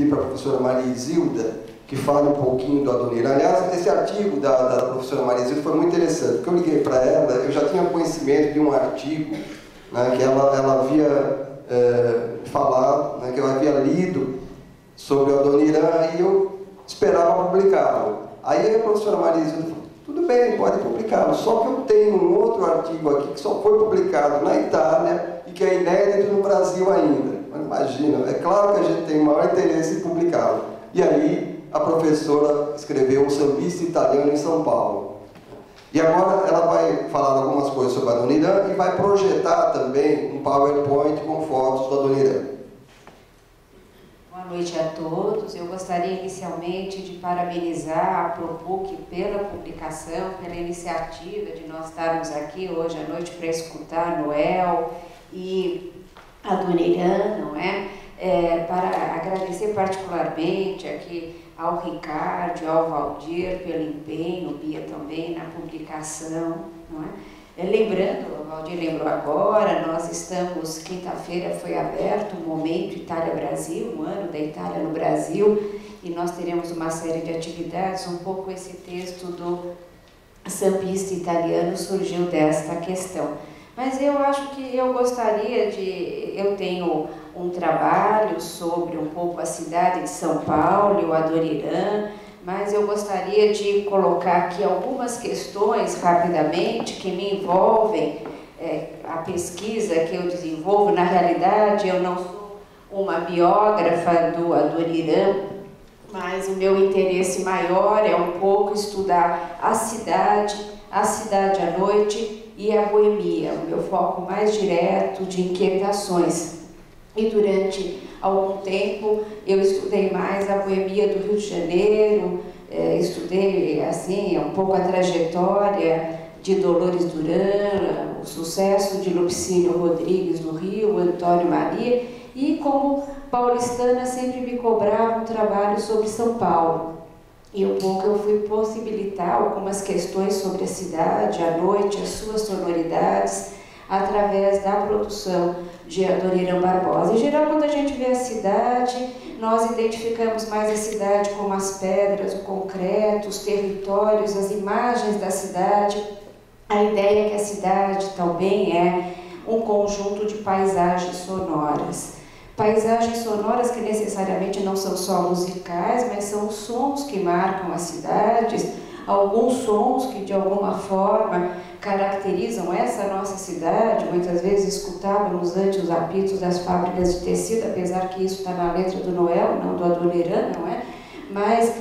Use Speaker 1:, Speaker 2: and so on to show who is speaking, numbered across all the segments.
Speaker 1: pedir para a professora Maria Isilda que fale um pouquinho do Adoniran. Aliás, esse artigo da professora Maria Isilda foi muito interessante, porque eu liguei para ela, eu já tinha conhecimento de um artigo, né, que ela havia falado, né, que eu havia lido sobre o Adoniran e eu esperava publicá-lo. Aí a professora Maria Isilda falou, tudo bem, pode publicá-lo, só que eu tenho um outro artigo aqui que só foi publicado na Itália e que é inédito no Brasil ainda. Mas imagina, é claro que a gente tem o maior interesse em publicá-lo. E aí a professora escreveu Um Sambista Italiano em São Paulo. E agora ela vai falar algumas coisas sobre o Adoniran e vai projetar também um PowerPoint com fotos do Adoniran.
Speaker 2: Boa noite a todos. Eu gostaria inicialmente de parabenizar a ProPuc pela publicação, pela iniciativa de nós estarmos aqui hoje à noite para escutar Noel e Adoniran, não é? Para agradecer particularmente aqui ao Ricardo, ao Valdir pelo empenho, Bia também na publicação, não é? Lembrando, o Valdir lembrou agora, nós estamos, quinta-feira foi aberto o Momento Itália-Brasil, o ano da Itália no Brasil, e nós teremos uma série de atividades, um pouco esse texto do sambista italiano surgiu desta questão. Mas eu acho que eu gostaria de... Eu tenho um trabalho sobre um pouco a cidade de São Paulo e o Adoniran, mas eu gostaria de colocar aqui algumas questões rapidamente que me envolvem a pesquisa que eu desenvolvo. Na realidade, eu não sou uma biógrafa do Adoniran, mas o meu interesse maior é um pouco estudar a cidade à noite e a boemia, o meu foco mais direto de inquietações. E durante algum tempo eu estudei mais a boemia do Rio de Janeiro, estudei assim um pouco a trajetória de Dolores Duran, o sucesso de Lupicínio Rodrigues do Rio, Antônio Maria, e como paulistana sempre me cobrava um trabalho sobre São Paulo. E um pouco eu fui possibilitar algumas questões sobre a cidade, à noite, as suas sonoridades, através da produção de Adoniran Barbosa. Em geral, quando a gente vê a cidade, nós identificamos mais a cidade como as pedras, o concreto, os territórios, as imagens da cidade. A ideia é que a cidade também é um conjunto de paisagens sonoras. Paisagens sonoras que necessariamente não são só musicais, mas são os sons que marcam as cidades, alguns sons que de alguma forma caracterizam essa nossa cidade. Muitas vezes escutávamos antes os apitos das fábricas de tecido, apesar que isso está na letra do Noel, não do Adoniran, não é? Mas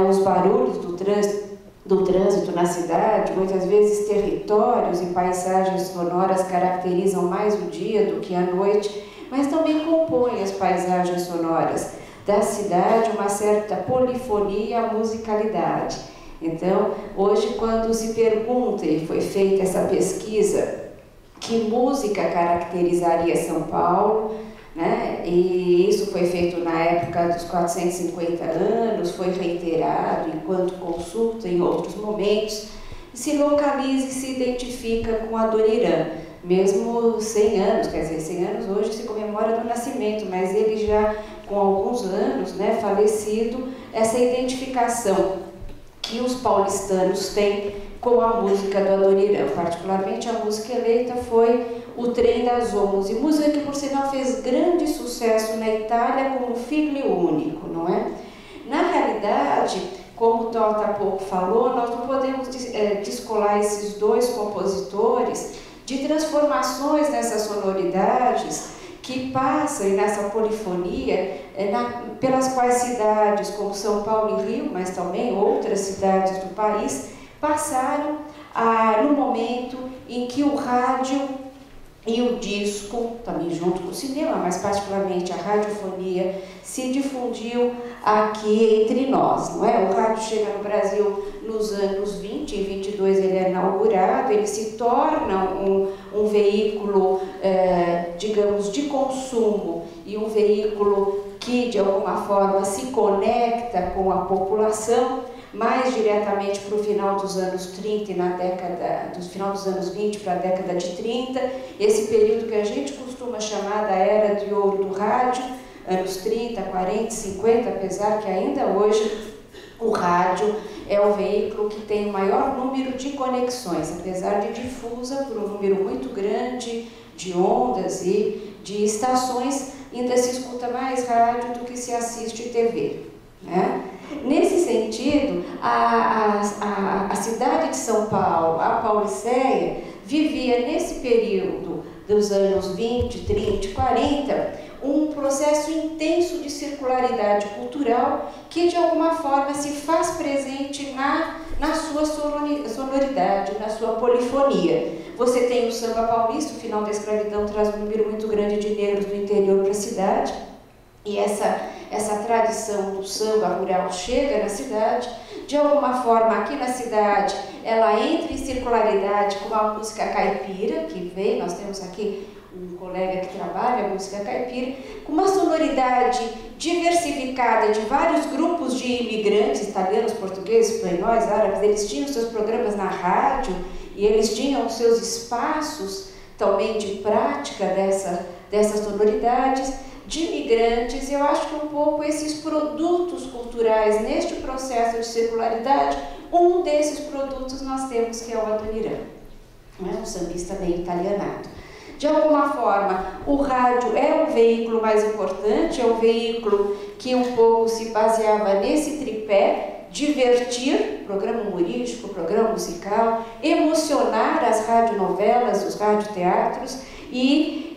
Speaker 2: os barulhos do trânsito na cidade, muitas vezes territórios e paisagens sonoras caracterizam mais o dia do que a noite, mas também compõem as paisagens sonoras da cidade uma certa polifonia e musicalidade. Então, hoje, quando se pergunta, e foi feita essa pesquisa, que música caracterizaria São Paulo, né? E isso foi feito na época dos 450 anos, foi reiterado enquanto consulta em outros momentos, se localiza e se identifica com Adoniran. Mesmo 100 anos, quer dizer, 100 anos hoje se comemora do nascimento, mas ele já com alguns anos, né, falecido, essa identificação que os paulistanos têm com a música do Adoniran. Particularmente a música eleita foi O Trem das Olmos, e música que por sinal fez grande sucesso na Itália como Figlio Único, não é? Na realidade, como o Tota há pouco falou, nós não podemos descolar esses dois compositores de transformações nessas sonoridades que passam, e nessa polifonia, pelas quais cidades como São Paulo e Rio, mas também outras cidades do país, passaram no momento em que o rádio e o disco, também junto com o cinema, mas particularmente a radiofonia, se difundiu aqui entre nós, não é? O rádio chega no Brasil nos anos 20, em 22 ele é inaugurado, ele se torna um veículo, digamos, de consumo e um veículo que, de alguma forma, se conecta com a população, mais diretamente para o final dos anos 30 e do final dos anos 20 para a década de 30, esse período que a gente costuma chamar da Era de Ouro do Rádio, anos 30, 40, 50, apesar que ainda hoje o rádio é o veículo que tem o maior número de conexões, apesar de difusa por um número muito grande de ondas e de estações, ainda se escuta mais rádio do que se assiste TV, né? Nesse sentido, a cidade de São Paulo, a Pauliceia, vivia nesse período dos anos 20, 30, 40, um processo intenso de circularidade cultural que de alguma forma se faz presente na sua sonoridade, na sua polifonia. Você tem o samba paulista, o final da escravidão traz um número muito grande de negros do interior para a cidade, e essa tradição do samba rural chega na cidade. De alguma forma, aqui na cidade, ela entra em circularidade com a música caipira, que vem, nós temos aqui um colega que trabalha a música caipira, com uma sonoridade diversificada de vários grupos de imigrantes, italianos, portugueses, espanhóis, árabes. Eles tinham seus programas na rádio e eles tinham seus espaços também de prática dessas sonoridades, de imigrantes. Eu acho que um pouco esses produtos culturais neste processo de circularidade, um desses produtos nós temos que é o Adoniran, um sambista bem italianado. De alguma forma, o rádio é o veículo mais importante, é o veículo que um pouco se baseava nesse tripé: divertir, programa humorístico, programa musical, emocionar as radionovelas, os radioteatros e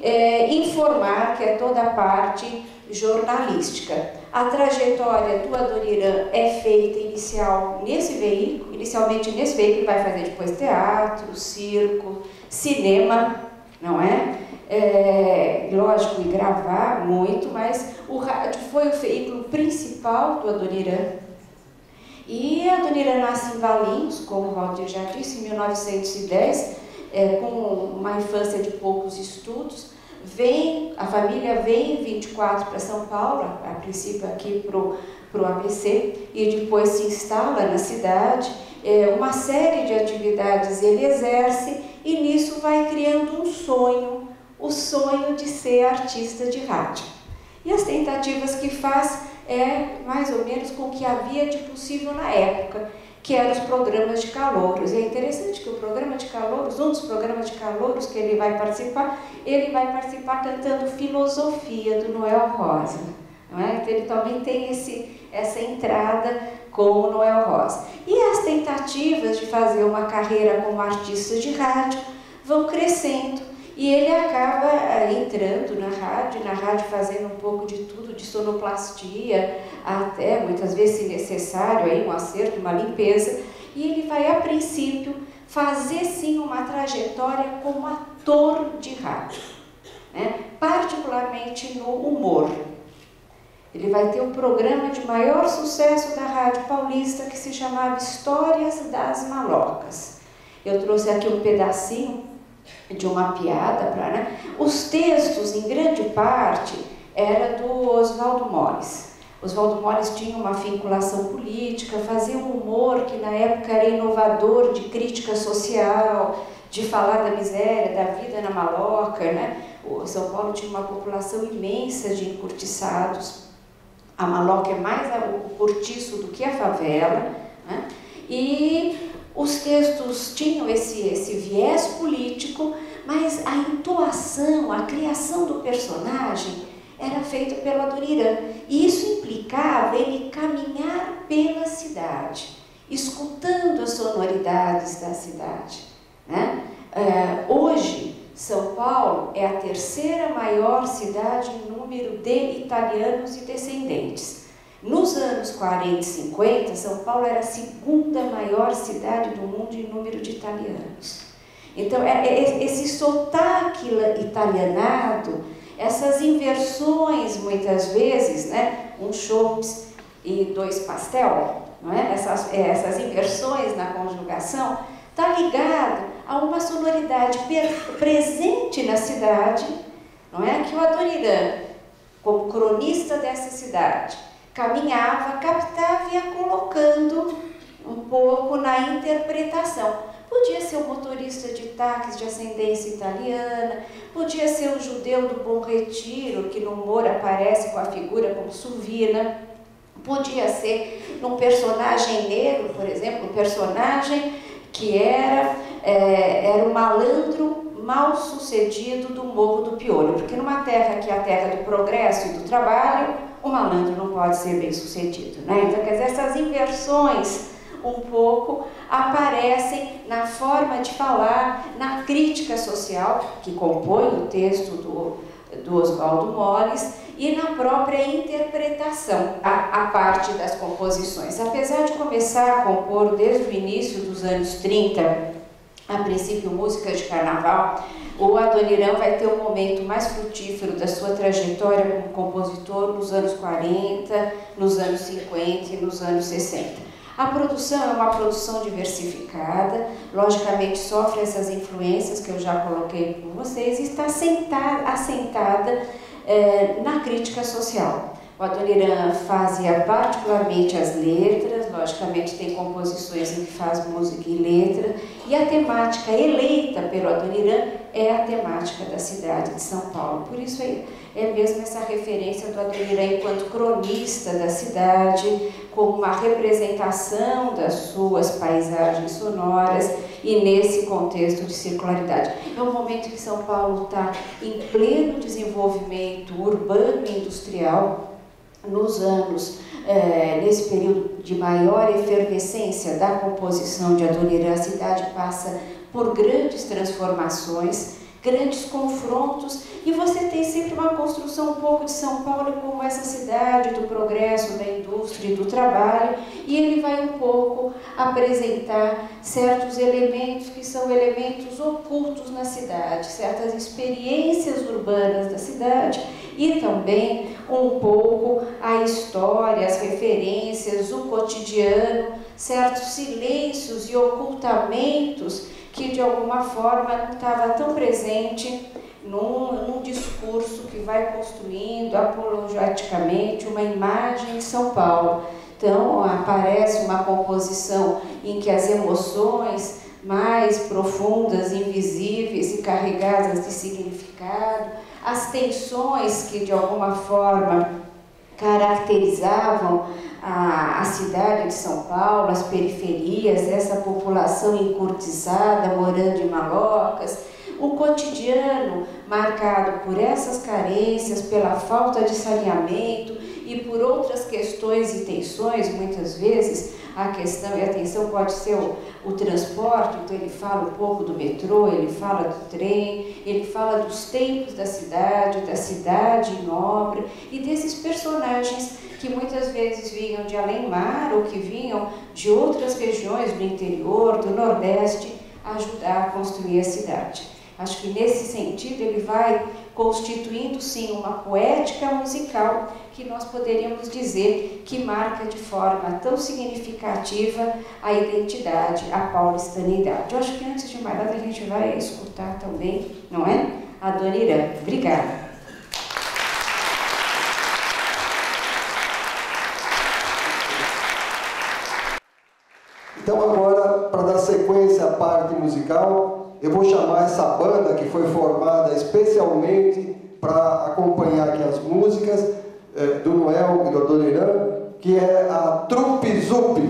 Speaker 2: informar, que é toda a parte jornalística. A trajetória do Adoniran é feita inicialmente nesse veículo, vai fazer depois teatro, circo, cinema, não é? Lógico, e gravar muito, mas o rádio foi o veículo principal do Adoniran. E a Adoniran nasce em Valinhos, como o Valdir já disse, em 1910, com uma infância de poucos estudos. A família vem em 24 para São Paulo, a princípio aqui para o ABC, e depois se instala na cidade. Uma série de atividades ele exerce, e nisso vai criando um sonho, o sonho de ser artista de rádio. E as tentativas que faz mais ou menos com o que havia de possível na época, que eram os programas de calouros. E é interessante que o programa de calouros, um dos programas de calouros que ele vai participar cantando Filosofia, do Noel Rosa. Não é? Então ele também tem essa entrada com o Noel Rosa. E as tentativas de fazer uma carreira como artista de rádio vão crescendo, e ele acaba entrando na rádio fazendo um pouco de tudo, de sonoplastia, até muitas vezes, se necessário, um acerto, uma limpeza, e ele vai, a princípio, fazer sim uma trajetória como ator de rádio, né? Particularmente no humor. Ele vai ter um programa de maior sucesso da Rádio Paulista, que se chamava Histórias das Malocas. Eu trouxe aqui um pedacinho de uma piada para, Os textos, em grande parte, era do Oswaldo Moles. Oswaldo Moles tinha uma vinculação política, fazia um humor que na época era inovador, de crítica social, de falar da miséria, da vida na maloca, né? O São Paulo tinha uma população imensa de encurtiçados. A maloca é mais o cortiço do que a favela, né? E os textos tinham esse viés político, mas a entoação, a criação do personagem era feita pelo Adoniran. E isso implicava ele caminhar pela cidade, escutando as sonoridades da cidade, né? Hoje, São Paulo é a terceira maior cidade em número de italianos e descendentes. Nos anos 40 e 50, São Paulo era a segunda maior cidade do mundo em número de italianos. Então, esse sotaque italianado, essas inversões, muitas vezes, né? Um chops e dois pastel, não é? Essas inversões na conjugação, está ligado a uma sonoridade presente na cidade, não é? Que o Adoniran, como cronista dessa cidade, caminhava, captava e ia colocando um pouco na interpretação. Podia ser um motorista de táxi de ascendência italiana, podia ser um judeu do Bom Retiro, que no humor aparece com a figura como Suvina, podia ser um personagem negro, por exemplo, um personagem que era um malandro mal sucedido do Morro do Piolho, porque numa terra que é a terra do progresso e do trabalho, o malandro não pode ser bem sucedido, né? Então, quer dizer, essas inversões um pouco aparecem na forma de falar, na crítica social que compõe o texto do Oswaldo Moles e na própria interpretação, a parte das composições. Apesar de começar a compor desde o início dos anos 30, a princípio música de carnaval, o Adoniran vai ter um momento mais frutífero da sua trajetória como compositor nos anos 40, nos anos 50 e nos anos 60. A produção é uma produção diversificada, logicamente sofre essas influências que eu já coloquei com vocês e está assentada na crítica social. O Adoniran fazia particularmente as letras, logicamente tem composições em que faz música e letra, e a temática eleita pelo Adoniran é a temática da cidade de São Paulo. Por isso é mesmo essa referência do Adoniran enquanto cronista da cidade, como uma representação das suas paisagens sonoras e nesse contexto de circularidade. É um momento que São Paulo está em pleno desenvolvimento urbano e industrial, nos anos, nesse período de maior efervescência da composição de Adoniran, a cidade passa por grandes transformações, grandes confrontos, e você tem sempre uma construção um pouco de São Paulo como essa cidade do progresso, da indústria e do trabalho, e ele vai um pouco apresentar certos elementos que são elementos ocultos na cidade, certas experiências urbanas da cidade, e também um pouco a história, as referências, o cotidiano, certos silêncios e ocultamentos que de alguma forma não estava tão presente num discurso que vai construindo apologeticamente uma imagem de São Paulo. Então aparece uma composição em que as emoções mais profundas, invisíveis e carregadas de significado, as tensões que de alguma forma caracterizavam a cidade de São Paulo, as periferias, essa população encurtizada, morando em malocas, o cotidiano marcado por essas carências, pela falta de saneamento e por outras questões e tensões, muitas vezes a questão e a tensão pode ser o transporte, então ele fala um pouco do metrô, ele fala do trem, ele fala dos tempos da cidade em obra e desses personagens que muitas vezes vinham de além-mar ou que vinham de outras regiões do interior, do Nordeste, ajudar a construir a cidade. Acho que nesse sentido ele vai constituindo sim uma poética musical que nós poderíamos dizer que marca de forma tão significativa a identidade, a paulistanidade. Eu acho que antes de mais nada a gente vai escutar também, não é? Adoniran. Obrigada.
Speaker 1: Então agora, para dar sequência à parte musical, eu vou chamar essa banda que foi formada especialmente para acompanhar aqui as músicas do Noel e do Adoniran, que é a Trupe Zup.